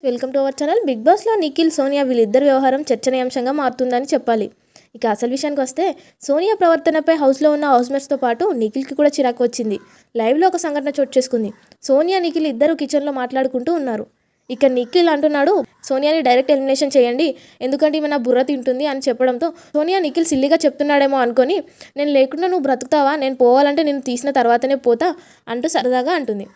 Welcome to our channel. Big బాస్లో నిఖిల్ సోనియా వీళ్ళిద్దరు వ్యవహారం చర్చనీయాంశంగా మారుతుందని చెప్పాలి. ఇక అసలు విషయానికి వస్తే సోనియా ప్రవర్తనపై హౌస్లో ఉన్న హౌస్మేట్స్తో పాటు నిఖిల్కి కూడా చిరాకు వచ్చింది. లైవ్లో ఒక సంఘటన చోటు చేసుకుంది. సోనియా నిఖిల్ ఇద్దరు కిచెన్లో మాట్లాడుకుంటూ ఉన్నారు. ఇక నిఖిల్ అంటున్నాడు, సోనియాని డైరెక్ట్ ఎలిమినేషన్ చేయండి, ఎందుకంటే ఈమె నా బుర్ర తింటుంది అని చెప్పడంతో సోనియా నిఖిల్ సిల్లిగా చెప్తున్నాడేమో అనుకొని, నేను లేకుండా నువ్వు బ్రతుకుతావా, నేను పోవాలంటే నేను తీసిన తర్వాతనే పోతా అంటూ సరదాగా అంటుంది.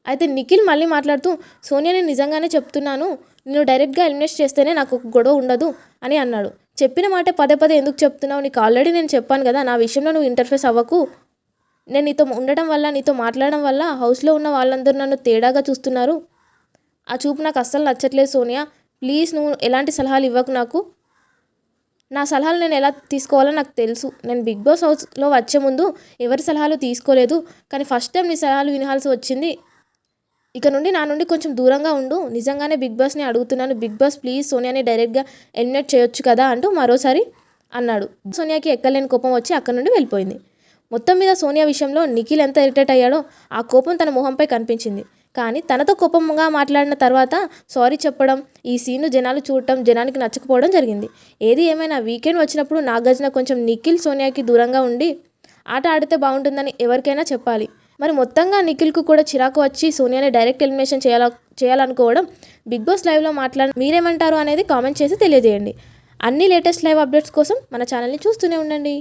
అయితే నిఖిల్ మళ్ళీ మాట్లాడుతూ, సోనియాని నిజంగానే చెప్తున్నాను, నేను డైరెక్ట్గా ఎలిమినేట్ చేస్తేనే నాకు ఒక గొడవ ఉండదు అని అన్నాడు. చెప్పిన మాట పదే పదే ఎందుకు చెప్తున్నావు, నీకు ఆల్రెడీ నేను చెప్పాను కదా, నా విషయంలో నువ్వు ఇంటర్ఫేస్ అవ్వకు, నేను నీతో ఉండడం వల్ల, నీతో మాట్లాడడం వల్ల హౌస్లో ఉన్న వాళ్ళందరూ నన్ను తేడాగా చూస్తున్నారు, ఆ చూపు నాకు అస్సలు నచ్చట్లేదు సోనియా, ప్లీజ్ నువ్వు ఎలాంటి సలహాలు ఇవ్వకు నాకు, నా సలహాలు నేను ఎలా తీసుకోవాలో నాకు తెలుసు, నేను బిగ్ బాస్ హౌస్లో వచ్చే ముందు ఎవరి సలహాలు తీసుకోలేదు, కానీ ఫస్ట్ టైం నీ సలహాలు వినాల్సి వచ్చింది, ఇక నుండి నా నుండి కొంచెం దూరంగా ఉండు, నిజంగానే బిగ్ బాస్ని అడుగుతున్నాను, బిగ్ బాస్ ప్లీజ్ సోనియాని డైరెక్ట్గా ఎలిమినేట్ చేయొచ్చు కదా అంటూ మరోసారి అన్నాడు. సోనియాకి ఎక్కలేని కోపం వచ్చి అక్కడి నుండి వెళ్ళిపోయింది. మొత్తం మీద సోనియా విషయంలో నిఖిల్ ఎంత ఇరిటేట్ అయ్యాడో ఆ కోపం తన మొహంపై కనిపించింది. కానీ తనతో కోపంగా మాట్లాడిన తర్వాత సారీ చెప్పడం, ఈ సీను జనాలు చూడటం జనానికి నచ్చకపోవడం జరిగింది. ఏది ఏమైనా వీకెండ్ వచ్చినప్పుడు నాగార్జున కొంచెం నిఖిల్ సోనియాకి దూరంగా ఉండి ఆట ఆడితే బాగుంటుందని ఎవరికైనా చెప్పాలి. మరి మొత్తంగా నిఖిల్కు కూడా చిరాకు వచ్చి సోనియాని డైరెక్ట్ ఎలిమినేషన్ చేయాలనుకోవడం బిగ్ బాస్ లైవ్లో మీరేమంటారు అనేది కామెంట్ చేసి తెలియజేయండి. అన్ని లేటెస్ట్ లైవ్ అప్డేట్స్ కోసం మన ఛానల్ని చూస్తూనే ఉండండి.